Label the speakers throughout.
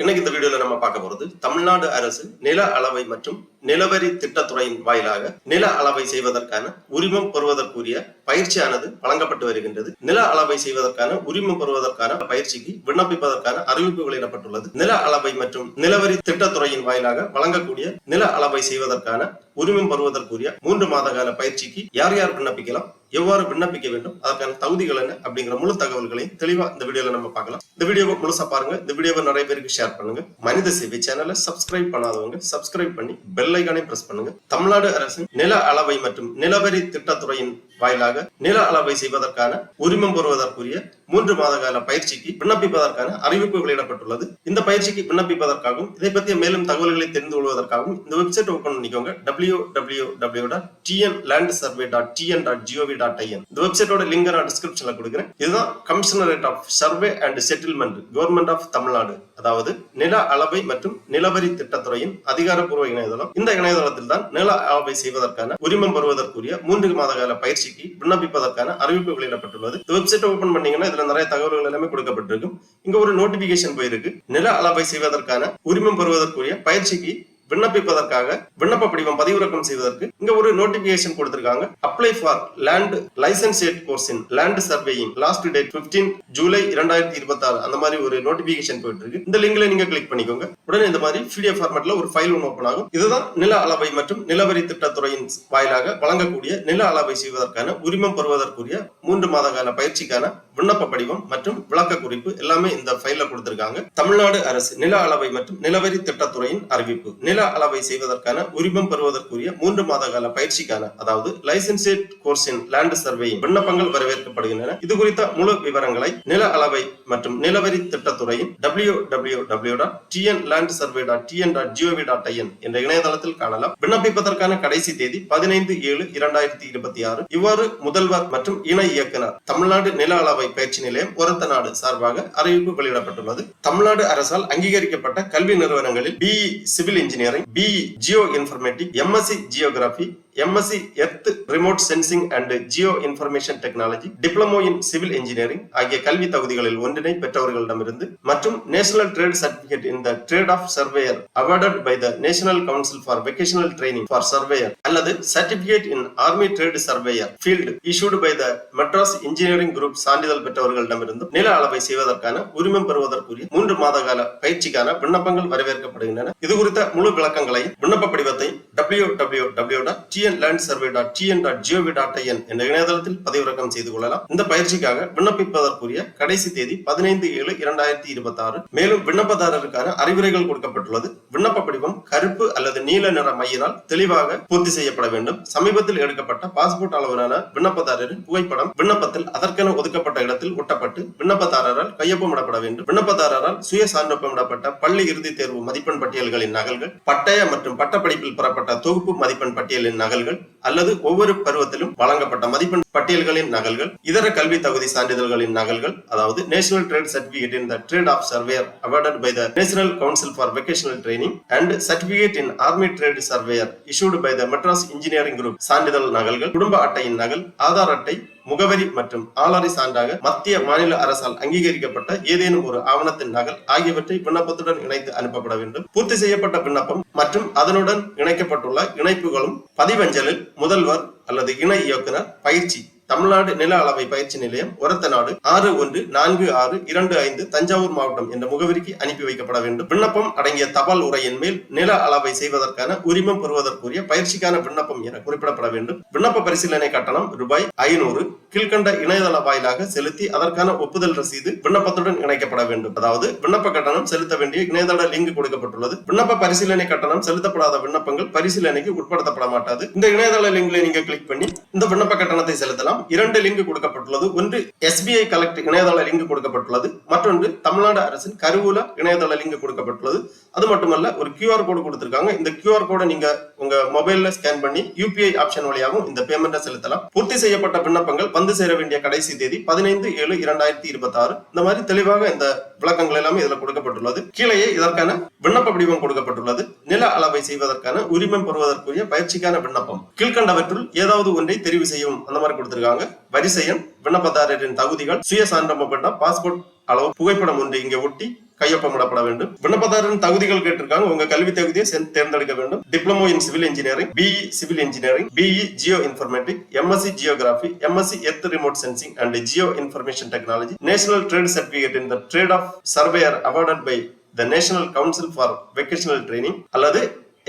Speaker 1: இன்னைக்கு இந்த வீடியோல நம்ம பார்க்க போறது தமிழ்நாடு அரசு நில அளவை மற்றும் நிலவரி திட்டத்துறையின் வாயிலாக நில அளவை செய்வதற்கான உரிமம் பெறுவதற்குரிய பயிற்சியானது வழங்கப்பட்டு வருகின்றது. நில அளவை செய்வதற்கான உரிமம் பெறுவதற்கான பயிற்சிக்கு விண்ணப்பிப்பதற்கான அறிவிப்பு வெளியிடப்பட்டுள்ளது. நில அளவை மற்றும் நிலவரி திட்டத்துறையின் வாயிலாக வழங்கக்கூடிய நில அளவை செய்வதற்கான உரிமம் பெறுவதற்குரிய 3 மாத கால பயிற்சிக்கு யார் யார் விண்ணப்பிக்கலாம், எவ்வாறு விண்ணப்பிக்க வேண்டும், அதற்கான தகுதிகள் என்ன அப்படிங்கிற முழு தகவல்களையும் தெளிவா இந்த வீடியோல நம்ம பார்க்கலாம். இந்த வீடியோவை முழுசா பாருங்க. இந்த வீடியோவை நிறைய பேருக்கு ஷேர் பண்ணுங்க. மனித சேவை சேனலை சப்ஸ்கிரைப் பண்ணாதவங்க சப்ஸ்கிரைப் பண்ணி பெல் ஐகானை பிரஸ் பண்ணுங்க. தமிழ்நாடு அரசின் நில அளவை மற்றும் நிலவரி திட்டத்துறையின் வாயிலாக நில அளவை செய்வதற்கான உரிமம் பெறுவதற்குரிய 3 மாத கால பயிற்சிக்கு விண்ணப்பிப்பதற்கான அறிவிப்பு வெளியிடப்பட்டுள்ளது. இந்த பயிற்சிக்கு விண்ணப்பிப்பதற்காகவும் இதை பற்றிய மேலும் தகவல்களை தெரிந்து கொள்வதற்காகவும் இந்த வெப்சைட் ஓபன் பண்ணிக்கோங்க. www.tnlandsurvey.tn.gov.in. இந்த வெப்சைட்டோட லிங்க் நான் டிஸ்கிரிப்ஷன்ல கொடுக்கிறேன். இதுதான் commissionerate of survey and settlement government of Tamil Nadu, அதாவது நில அளவை மற்றும் நிலவரி திட்டத்துறையின் அதிகாரப்பூர்வ இணையதளம். இந்த இணையதளத்தில் தான் நில அளவை செய்வதற்கான உரிமம் பெறுவதற்குரிய 3 மாத கால பயிற்சிக்கு விண்ணப்பிப்பதற்கான அறிவிப்பு வெளியிடப்பட்டுள்ளது. இந்த வெப்சைட் ஓபன் பண்ணீங்கன்னா இதுல நிறைய தகவல்கள் எல்லாமே கொடுக்கப்பட்டிருக்கும். இங்க ஒரு நோட்டிபிகேஷன் போயிருக்கு. நில அளவை செய்வதற்கான உரிமம் பெறுவதற்குரிய பயிற்சிக்கு விண்ணப்பிப்பதற்காக விண்ணப்ப படிவம் பதிவிறக்கம் செய்வதற்கு இங்க ஒரு நோட்டிபிகேஷன் கொடுத்திருக்காங்க. Apply for land licentiate course in land surveying last date 15 July 2026 அந்த மாதிரி ஒரு நோட்டிபிகேஷன் போயிட்டு இருக்கு. இந்த லிங்க்ல நீங்க கிளிக் பண்ணிக்கோங்க. உடனே இந்த மாதிரி PDF ஃபார்மேட்ல ஒரு ஃபைல் ஒன்று ஓபன் ஆகும். இதுதான் நில அளவை மற்றும் நிலவரி திட்டத்துறையின் வாயிலாக வழங்கக்கூடிய நில அளவை செய்வதற்கான உரிமம் பெறுவதற்குரிய 3 மாத கால பயிற்சிக்கான விண்ணப்ப படிவம் மற்றும் விளக்க குறிப்பு எல்லாமே இந்த ஃபைல்ல கொடுத்திருக்காங்க. தமிழ்நாடு அரசு நில அளவை மற்றும் நிலவரி திட்டத்துறையின் அறிவிப்பு. நில அளவை செய்வதற்கான உரிமம் பெறுவதற்குரிய 3 மாத கால பயிற்சிக்கான, அதாவது லைசன்சியேட் கோர்ஸ் இன் லேண்ட் சர்வேயிங் விண்ணப்பங்கள் வரவேற்கப்படுகின்றன. இது குறித்த முழு விவரங்களை நில அளவை மற்றும் நிலவரி திட்டத்துறையின் www.tnlandsurvey.tn.gov.in என்ற இணையதளத்தில் காணலாம். விண்ணப்பிப்பதற்கான கடைசி தேதி 15/7/2026. இவ்வாறு முதல்வர் மற்றும் இணை இயக்குனர் தமிழ்நாடு நில அளவை பயிற்சி நிலையம் ஒரத்தநாடு சார்பாக அறிவிப்பு வெளியிடப்பட்டுள்ளது. தமிழ்நாடு அரசால் அங்கீகரிக்கப்பட்ட கல்வி நிறுவனங்களில் BE civil engineering, BE geo informatic, MSc geography, MSc earth remote sensing and geo information technology, diploma in civil engineering ஆகிய கல்வி தகுதிகளில் ஒன்றினை பெற்றவர்களிடமிருந்து மற்றும் national trade certificate in the trade of surveyor awarded by the national council for vocational training for surveyor அல்லது certificate in army trade surveyor field issued by the Madras engineering group சான்றிதழ் பெற்றவர்களிடமிருந்து நில அளவை செய்வதற்கான உரிமம் பெறுவதற்குரிய 3 மாத கால பயிற்சிக்கான விண்ணப்பங்கள் வரவேற்கப்படுகின்றன. இது குறித்த முழு விளக்கங்களை விண்ணப்ப படிவத்தை www.tnlandsurvey.tn.gov.in என்ற இணையதளத்தில் பதிவிறக்கம் செய்து கொள்ளலாம். இந்த பயிற்சிக்காக விண்ணப்பிப்பதற்குரிய கடைசி தேதி 15/7/2026. மேலும் விண்ணப்பதாரருக்கான அறிவுரைகள் கொடுக்கப்பட்டுள்ளது. விண்ணப்ப படிவம் கருப்பு அல்லது நீல நிற மையினால் தெளிவாக பூர்த்தி செய்யப்பட வேண்டும். சமீபத்தில் எடுக்கப்பட்ட பாஸ்போர்ட் அளவிலான விண்ணப்பதாரரின் புகைப்படம் விண்ணப்பத்தில் அதற்கென ஒதுக்கப்பட்ட இடத்தில் ஒட்டப்பட்டு விண்ணப்பதாரரால் கையொப்பமிடப்பட வேண்டும். விண்ணப்பதாரரால் சுய சான்றொப்பமிடப்பட்ட பள்ளி இறுதி தேர்வு மதிப்பெண் பட்டியல்களின் நகல்கள், பட்டய மற்றும் பட்டப்படிப்பில் பெறப்பட்ட தொகுப்பு மதிப்பெண் பட்டியலின் நகல்கள் அல்லது ஒவ்வொரு பருவத்திலும் வழங்கப்பட்ட மதிப்பெண் பட்டியல்களின் நகல்கள், இதர கல்வி தகுதி சான்றிதழ்களின் நகல்கள், அதாவது national trade certificate in the trade of surveyor awarded by the national council for vocational training and certificate in army trade surveyor issued by the Madras engineering group சான்றிதழ் நகல்கள், குடும்ப அட்டையின் நகல், ஆதார் அட்டை, முகவரி மற்றும் ஆளறி சான்றாக மத்திய மாநில அரசால் அங்கீகரிக்கப்பட்ட ஏதேனும் ஒரு ஆவணத்தின் நகல் ஆகியவற்றை விண்ணப்பத்துடன் இணைத்து அனுப்பப்பட வேண்டும். பூர்த்தி செய்யப்பட்ட விண்ணப்பம் மற்றும் அதனுடன் இணைக்கப்பட்டுள்ள இணைப்புகளும் பதிவஞ்சலில் முதல்வர் அல்லது இணை இயக்குனர் பயிற்சி தமிழ்நாடு நில அளவை பயிற்சி நிலையம் ஒரத்தநாடு 614625 தஞ்சாவூர் மாவட்டம் என்ற முகவரிக்கு அனுப்பி வைக்கப்பட வேண்டும். விண்ணப்பம் அடங்கிய தபால் உரையின் மேல் நில அளவை செய்வதற்கான உரிமம் பெறுவதற்குரிய பயிற்சிக்கான விண்ணப்பம் என குறிப்பிடப்பட வேண்டும். விண்ணப்ப பரிசீலனை கட்டணம் ரூபாய் 500 கீழ்கண்ட இணையதள வாயிலாக செலுத்தி அதற்கான ஒப்புதல் ரசீது விண்ணப்பத்துடன் இணைக்கப்பட வேண்டும். அதாவது விண்ணப்ப கட்டணம் செலுத்த வேண்டிய இணையதள லிங்க் கொடுக்கப்பட்டுள்ளது. விண்ணப்ப பரிசீலனை கட்டணம் செலுத்தப்படாத விண்ணப்பங்கள் பரிசீலனைக்கு உட்படுத்தப்பட மாட்டாது. இந்த இணையதள லிங்க்ல நீங்க கிளிக் பண்ணி இந்த விண்ணப்ப கட்டணத்தை செலுத்தலாம். 2 லிங்க் கொடுக்கப்பட்டுள்ளது. ஒன்று SBI கலெக்ட் இணையதள லிங்க் கொடுக்கப்பட்டுள்ளது. மற்றொன்று தமிழ்நாடு அரசின் கருவூல இணையதள லிங்க் கொடுக்கப்பட்டுள்ளது. அது மட்டுமல்ல, ஒரு QR கோடு கொடுத்திருக்காங்க. இந்த QR கோடை நீங்க உங்க மொபைல்ல ஸ்கேன் பண்ணி UPI ஆப்ஷன் வழியாகவும் இந்த பேமெண்ட்டை செலுத்தலாம். பூர்த்தி செய்யப்பட்ட விண்ணப்பங்கள் வந்து சேர வேண்டிய கடைசி தேதி 15/7/2026. இந்த மாதிரி தெளிவாக இந்த விளக்கங்கள் எல்லாமே இதுல கொடுக்கப்பட்டுள்ளது. கீழே இதற்கான விண்ணப்ப படிவம் கொடுக்கப்பட்டுள்ளது. நில அளவை செய்வதற்கான உரிமம் பெறுவதற்குரிய பயிற்சிக்கான விண்ணப்பம் கீழ்கண்டவற்றுள் ஏதாவது ஒன்றை தெரிவு செய்யும் அந்த மாதிரி கொடுத்திருக்காங்க. வரிசை எண், விண்ணப்பதாரரின் தகுதிகள், சுய சான்றொப்பமிட்ட பாஸ்போர்ட் அளவு புகைப்படம் ஒன்று இங்கே ஒட்டி கையொப்பமிடப்பட வேண்டும். விண்ணப்பதாரரின் தகுதிகள் கேட்டிருக்காங்க. உங்க கல்வி தகுதியை தேர்ந்தெடுக்க வேண்டும். Diploma in civil engineering, BE civil engineering, BE geo informatic, MSc geography, MSc earth remote sensing and geo information technology, national trade certificate in the trade of surveyor awarded by the national council for vocational training அல்லது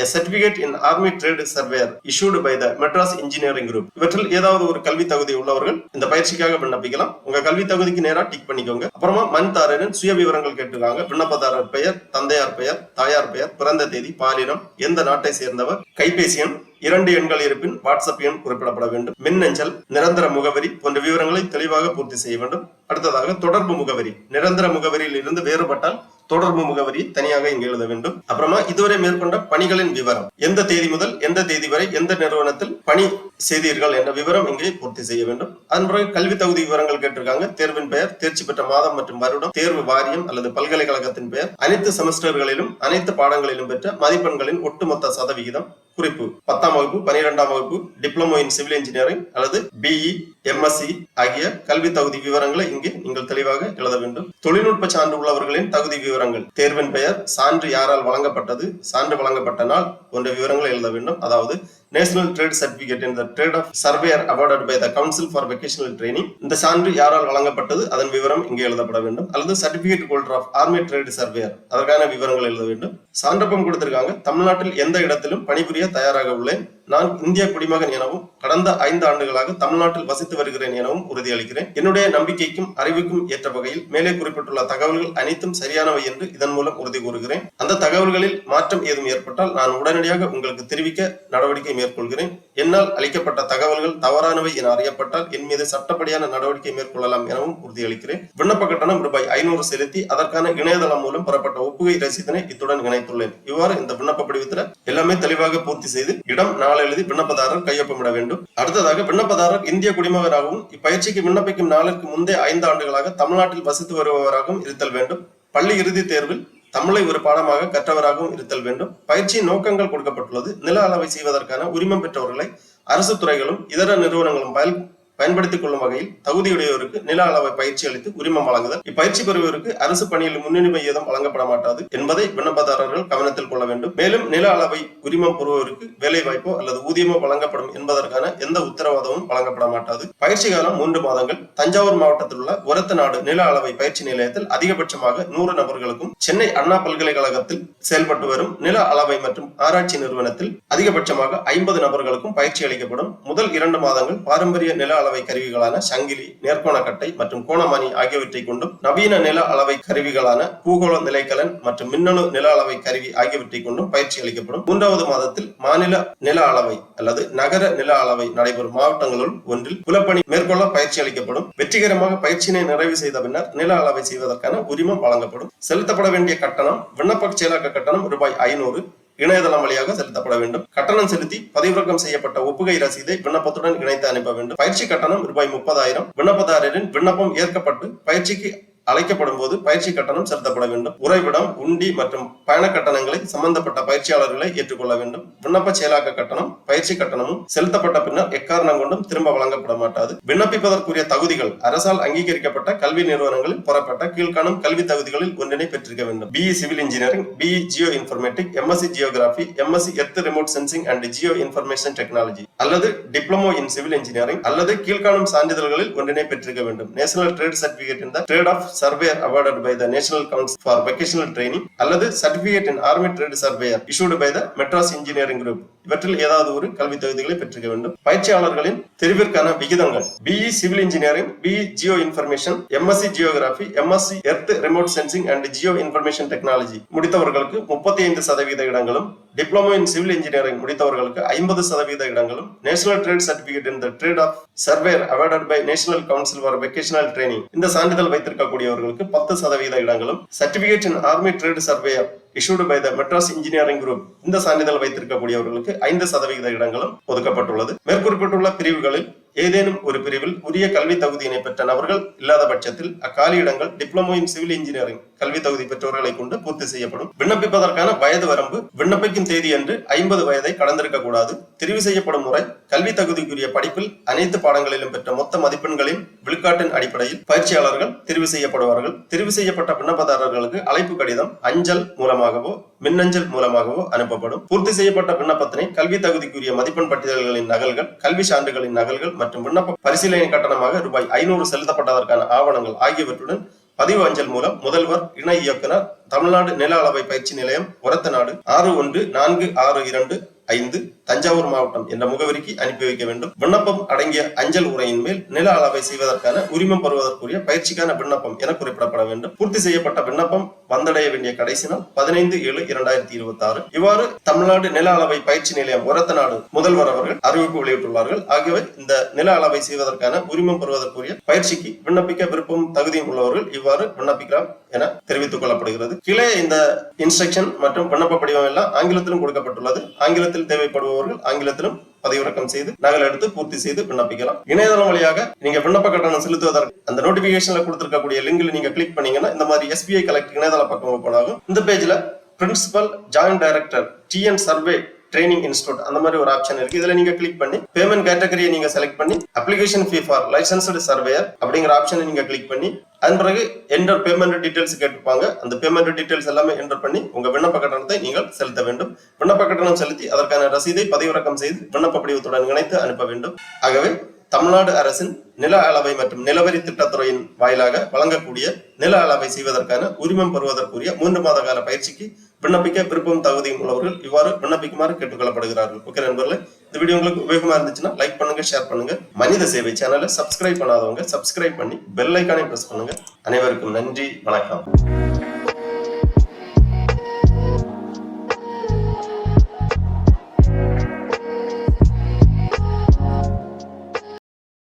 Speaker 1: a certificate in army trade surveyor issued by the Madras Engineering Group. இவற்றில் ஏதாவது ஒரு கல்வி தகுதி உள்ளவர்கள் இந்த பயிற்சிக்காக விண்ணப்பிக்கலாம். உங்க கல்வி தகுதிக்கு நேரா டிக் பண்ணிக்கோங்க. அப்புறமா மனுதாரரின் சுய விவரங்கள் கேட்டிருக்காங்க. விண்ணப்பதாரர் பெயர், தந்தையார் பெயர், தாயார் பெயர், பிறந்த தேதி, பாலினம், எந்த நாட்டை சேர்ந்தவர், கைபேசி எண், 2 எண்கள் இருப்பின் வாட்ஸ்அப் எண் குறிப்பிடப்பட வேண்டும். மின்னஞ்சல், நிரந்தர முகவரி போன்ற விவரங்களை தெளிவாக பூர்த்தி செய்ய வேண்டும். அடுத்ததாக தொடர்பு முகவரி, நிரந்தர முகவரியில் இருந்து வேறுபட்டால் தொடர்பு முகவரி தனியாக இங்கு எழுத வேண்டும். அப்புறமா இதுவரை மேற்கொண்ட பணிகளின் விவரம், எந்த தேதி முதல் எந்த தேதி வரை எந்த நிறுவனத்தில் பணி செய்தீர்கள் என்ற விவரம் இங்கே பூர்த்தி செய்ய வேண்டும். அதன் பிறகு கல்வி தகுதி விவரங்கள் கேட்டிருக்காங்க. தேர்வின் பெயர், தேர்ச்சி பெற்ற மாதம் மற்றும் வருடம், தேர்வு வாரியம் அல்லது பல்கலைக்கழகத்தின் பெயர், அனைத்து செமஸ்டர்களிலும் அனைத்து பாடங்களிலும் பெற்ற மதிப்பெண்களின் ஒட்டுமொத்த சதவிகிதம், குறிப்பு 10ஆம் வகுப்பு, 12ஆம் வகுப்பு, டிப்ளமோ இன் சிவில் இன்ஜினியரிங் அல்லது பிஇ, எம்எஸ்சி ஆகிய கல்வி தகுதி விவரங்களை இங்கே நீங்கள் தெளிவாக எழுத வேண்டும். தொழில்நுட்ப சான்று உள்ளவர்களின் தகுதி விவரங்கள், தேர்வின் பெயர், சான்று யாரால் வழங்கப்பட்டது, சான்று வழங்கப்பட்ட நாள் போன்ற விவரங்களை எழுத வேண்டும். அதாவது national trade certificate in the trade of surveyor awarded by the council for vocational training, இந்த சான்று யாரால் வழங்கப்பட்டது அதன் விவரம் இங்கே எழுதப்பட வேண்டும். அல்லது certificate holder of army trade surveyor, அதற்கான விவரங்கள் எழுத வேண்டும். சான்றப்பம் கொடுத்திருக்காங்க. தமிழ்நாட்டில் எந்த இடத்திலும் பணிபுரிய தயாராக உள்ளேன். நான் இந்திய குடிமகன் எனவும் கடந்த 5 ஆண்டுகளாக தமிழ்நாட்டில் வசித்து வருகிறேன் எனவும் உறுதியளிக்கிறேன். என்னுடைய நம்பிக்கைக்கும் அறிவுக்கும் ஏற்ற வகையில் மேலே குறிப்பிட்டுள்ள தகவல்கள் அனைத்தும் சரியானவை என்று இதன் மூலம் உறுதி கூறுகிறேன். அந்த தகவல்களில் மாற்றம் ஏதும் ஏற்பட்டால் நான் உடனடியாக உங்களுக்கு தெரிவிக்க நடவடிக்கை மேற்கொள்கிறேன். என்னால் அளிக்கப்பட்ட தகவல்கள் தவறானவை என அறியப்பட்டால் என் மீது சட்டப்படியான நடவடிக்கை மேற்கொள்ளலாம் எனவும் உறுதியளிக்கிறேன். விண்ணப்ப கட்டணம் ரூபாய் 500 செலுத்தி அதற்கான இணையதளம் மூலம் பெறப்பட்ட ஒப்புகை ரசீதினை இத்துடன் இணைத்துள்ளேன். இவ்வாறு இந்த விண்ணப்ப படிவத்தில் எல்லாமே தெளிவாக பூர்த்தி செய்து இடம் எழுதி விண்ணப்பதாரர் கையொப்பமிட வேண்டும். அடுத்ததாக விண்ணப்பதாரர் இந்திய குடிமகனாகவும் இப்பயிற்சிக்கு விண்ணப்பிக்கும் நாளுக்கு முந்தைய 5 ஆண்டுகளாக தமிழ்நாட்டில் வசித்து வருபவராகவும் இருத்தல் வேண்டும். பள்ளி இறுதி தேர்வில் தமிழை ஒரு பாடமாக கற்றவராகவும் இருத்தல் வேண்டும். பயிற்சியின் நோக்கங்கள் கொடுக்கப்பட்டுள்ளது. நில அளவை செய்வதற்கான உரிமம் பெற்றவர்களை அரசு துறைகளும் இதர நிறுவனங்களும் பயன்படுத்திக் கொள்ளும் வகையில் தகுதியுடையோருக்கு நில அளவை பயிற்சி அளித்து உரிமம் வழங்குதல். இப்பயிற்சி பெறுவோருக்கு அரசு பணியில் முன்னுரிமை ஏதும் வழங்கப்பட மாட்டாது என்பதை விண்ணப்பதாரர்கள் கவனத்தில் கொள்ள வேண்டும். மேலும் நில அளவை உரிமம் பெறுவோருக்கு வேலை வாய்ப்போ அல்லது ஊதியமோ வழங்கப்படும் என்பதற்கான எந்த உத்தரவாதமும் வழங்கப்பட மாட்டாது. பயிற்சி காலம் 3 மாதங்கள். தஞ்சாவூர் மாவட்டத்தில் உள்ள ஒரத்தநாடு நில அளவை பயிற்சி நிலையத்தில் அதிகபட்சமாக 100 நபர்களுக்கும், சென்னை அண்ணா பல்கலைக்கழகத்தில் செயல்பட்டு வரும் நில அளவை மற்றும் ஆராய்ச்சி நிறுவனத்தில் அதிகபட்சமாக 50 நபர்களுக்கும் பயிற்சி அளிக்கப்படும். முதல் 2 மாதங்கள் பாரம்பரிய நில அளவை கருவிகளான சங்கிலி, நேர்கோணக்கட்டை மற்றும் கோணமானி ஆகியவற்றை கொண்டும், நவீன நில அளவை கருவிகளான பூகோள நிலைக்கலன் மற்றும் மின்னணு நில அளவை கருவி ஆகியவற்றை கொண்டும் பயிற்சி அளிக்கப்படும். 3வது மாதத்தில் மாநில நில அளவை அல்லது நகர நில அளவை நடைபெறும் மாவட்டங்களுள் ஒன்றில் புலப்பணி மேற்கொள்ள பயிற்சி அளிக்கப்படும். வெற்றிகரமாக பயிற்சியினை நிறைவு செய்த பின்னர் நில அளவை செய்வதற்கான உரிமம் வழங்கப்படும். செலுத்தப்பட வேண்டிய கட்டணம், விண்ணப்ப செயலாக்க கட்டணம் ரூபாய் 500 இணையதளம் வழியாக செலுத்தப்பட வேண்டும். கட்டணம் செலுத்தி பதிவிறக்கம் செய்யப்பட்ட ஒப்புகை ரசீதை விண்ணப்பத்துடன் இணைத்து அனுப்ப வேண்டும். பயிற்சி கட்டணம் ரூபாய் 30,000. விண்ணப்பதாரரின் விண்ணப்பம் ஏற்கப்பட்டு பயிற்சிக்கு அழைக்கப்படும் போது பயிற்சி கட்டணம் செலுத்தப்பட வேண்டும். உறைவிடம், உண்டி மற்றும் பயண கட்டணங்களை சம்பந்தப்பட்ட பயிற்சியாளர்களை ஏற்றுக்கொள்ள வேண்டும். விண்ணப்ப செயலாக்க கட்டணம், பயிற்சி கட்டணமும் செலுத்தப்பட்ட பின்னர் எக்காரணம் கொண்டும் திரும்ப வழங்கப்பட மாட்டாது. விண்ணப்பிப்பதற்குரிய தகுதிகள் அரசால் அங்கீகரிக்கப்பட்ட கல்வி நிறுவனங்களில் பெறப்பட்ட கீழ்காணும் கல்வி தகுதிகளில் ஒன்றினை பெற்றிருக்க வேண்டும். BE civil engineering, BE geo informatic, MSc geography, MSc earth remote sensing and geo information technology அல்லது டிப்ளமோ இன் சிவில் இன்ஜினியரிங் அல்லது கீழ்காணும் சான்றிதழ்களில் ஒன்றினை பெற்றிருக்க வேண்டும். National trade certificate in the trade of surveyor awarded by the National Council for Vocational Training அல்லது certificate in Army Trade Surveyor issued by the Madras Engineering Group. இவற்றில் ஏதாவது ஒரு கல்வி தகுதிகளை பெற்றிருக்க வேண்டும். பயிற்சியாளர்களின் தெரிவிற்கான விகிதங்கள்: BE civil engineering, BE geo information, MSc geography, MSc earth remote sensing and geo information technology முடித்தவர்களுக்கு 35% இடங்களும், டிப்ளமோ இன் சிவில் இன்ஜினியரிங் முடித்தவர்களுக்கு 50% இடங்களும், national trade certificate in the trade of surveyor awarded by national council for vocational training இந்த சான்றிதழ் வைத்திருக்கக்கூடியவர்களுக்கு 10% இடங்களும், certificate in army trade surveyor issued by the Madras Engineering Group இந்த சான்றிதழ் வைத்திருக்கக்கூடியவர்களுக்கு 5% இடங்களும் ஒதுக்கப்பட்டுள்ளது. மேற்குறிப்பிட்டுள்ள பிரிவுகளில் ஏதேனும் ஒரு பிரிவில் உரிய கல்வி தகுதியினை பெற்ற நபர்கள் இல்லாத பட்சத்தில் அக்காலி இடங்கள் டிப்ளமோ இன் சிவில் இன்ஜினியரிங் கல்வி தகுதி பெற்றவர்களை கொண்டு பூர்த்தி செய்யப்படும். விண்ணப்பிப்பதற்கான வயது வரம்பு விண்ணப்பிக்கும் தேதி அன்று 50 வயதை கடந்திருக்க கூடாது. தெரிவு செய்யப்படும் முறை கல்வி தகுதிக்குரிய படிப்பில் அனைத்து பாடங்களிலும் பெற்ற மொத்த மதிப்பெண்களின் விழுக்காட்டின் அடிப்படையில் பயிற்சியாளர்கள் தெரிவு செய்யப்படுவார்கள். தெரிவு செய்யப்பட்ட விண்ணப்பதாரர்களுக்கு அழைப்பு கடிதம் அஞ்சல் மூலமாகவோ மின்னஞ்சல் மூலமாகவோ அனுப்பப்படும். பூர்த்தி செய்யப்பட்ட விண்ணப்பத்தினை கல்வி தகுதிக்குரிய மதிப்பெண் பட்டியல்களின் நகல்கள், கல்வி சான்றுகளின் நகல்கள் மற்றும் விண்ணப்ப பரிசீலனை கட்டணமாக ரூபாய் 500 செலுத்தப்பட்டதற்கான ஆவணங்கள் ஆகியவற்றுடன் பதிவு அஞ்சல் மூலம் முதல்வர், இணை இயக்குனர், தமிழ்நாடு நில அளவை பயிற்சி நிலையம், ஒரத்தநாடு 614625 தஞ்சாவூர் மாவட்டம் என்ற முகவரிக்கு அனுப்பி வைக்க வேண்டும். விண்ணப்பம் அடங்கிய அஞ்சல் உரையின் மேல் நில அளவை செய்வதற்கான உரிமம் பெறுவதற்குரிய பயிற்சிக்கான விண்ணப்பம் என குறிப்பிடப்பட வேண்டும். பூர்த்தி செய்யப்பட்ட விண்ணப்பம் வந்தடைய வேண்டிய கடைசி நாள் 15/7/2026. இவ்வாறு தமிழ்நாடு நில அளவை பயிற்சி நிலையம், ஒரத்தநாடு முதல்வர் அவர்கள் அறிவிப்பு வெளியிட்டுள்ளார்கள். ஆகியவை இந்த நில அளவை செய்வதற்கான உரிமம் பெறுவதற்குரிய பயிற்சிக்கு விண்ணப்பிக்க விருப்பம் தகுதியும் உள்ளவர்கள் இவ்வாறு விண்ணப்பிக்கலாம் என தெரிவித்துக் கொள்ளப்படுகிறது. கீழே இந்த இன்ஸ்ட்ரக்ஷன் மற்றும் விண்ணப்ப படிவம் எல்லாம் ஆங்கிலத்திலும் கொடுக்கப்பட்டுள்ளது. ஆங்கிலத்தில் தேவைப்படுபவர்கள் ஆங்கிலத்திலும் பதிவிறக்கம் செய்து நகல் எடுத்து பூர்த்தி செய்து விண்ணப்பிக்கலாம். இணையதளம் வழியாக நீங்க விண்ணப்ப கட்டணம் செலுத்துவதற்கு அந்த நோட்டிபிகேஷன்ல கொடுத்திருக்கக்கூடிய லிங்க்ல நீங்க கிளிக் பண்ணீங்கன்னா இந்த மாதிரி SBI கலெக்ட் இணையதள பக்கம் ஓபன் ஆகும். இந்த பேஜ்ல principal joint director TN survey training institute அந்த மாதிரி ஒரு ஆப்ஷன் இருக்கு. இதுல நீங்க கிளிக் பண்ணி பேமெண்ட் கேட்டகரியை நீங்க செலக்ட் பண்ணி application fee for licensed surveyor அப்படிங்கிற ஆப்ஷனை நீங்க கிளிக் பண்ணி அதன் பிறகு என்டர் பேமெண்ட் டீடைல்ஸ் கேட்டுப்பாங்க. அந்த பேமெண்ட் டீடைல்ஸ் எல்லாமே என்டர் பண்ணி உங்க விண்ணப்ப கட்டணத்தை நீங்கள் செலுத்த வேண்டும். விண்ணப்ப கட்டணம் செலுத்தி அதற்கான ரசீதை பதிவிறக்கம் செய்து விண்ணப்ப படிவத்துடன் இணைத்து அனுப்ப வேண்டும். ஆகவே தமிழ்நாடு அரசின் நில அளவை மற்றும் நிலவரி திட்டத்துறையின் வாயிலாக வழங்கக்கூடிய நில அளவை செய்வதற்கான உரிமம் பெறுவதற்குரிய 3 மாத கால பயிற்சிக்கு விண்ணப்பிக்க விருப்பம் தகுதியும் உள்ளவர்கள் இவ்வாறு விண்ணப்பிக்குமாறு கேட்டுக்கொள்ளப்படுகிறார்கள். ஓகே நண்பர்களே, இந்த வீடியோ உங்களுக்கு உபயோகமா இருந்துச்சுன்னா லைக் பண்ணுங்க, ஷேர் பண்ணுங்க. மனித சேவை சேனலை சப்ஸ்கிரைப் பண்ணாதவங்க சப்ஸ்கிரைப் பண்ணி பெல் ஐக்கானை பிரஸ் பண்ணுங்க. அனைவருக்கும் நன்றி, வணக்கம்.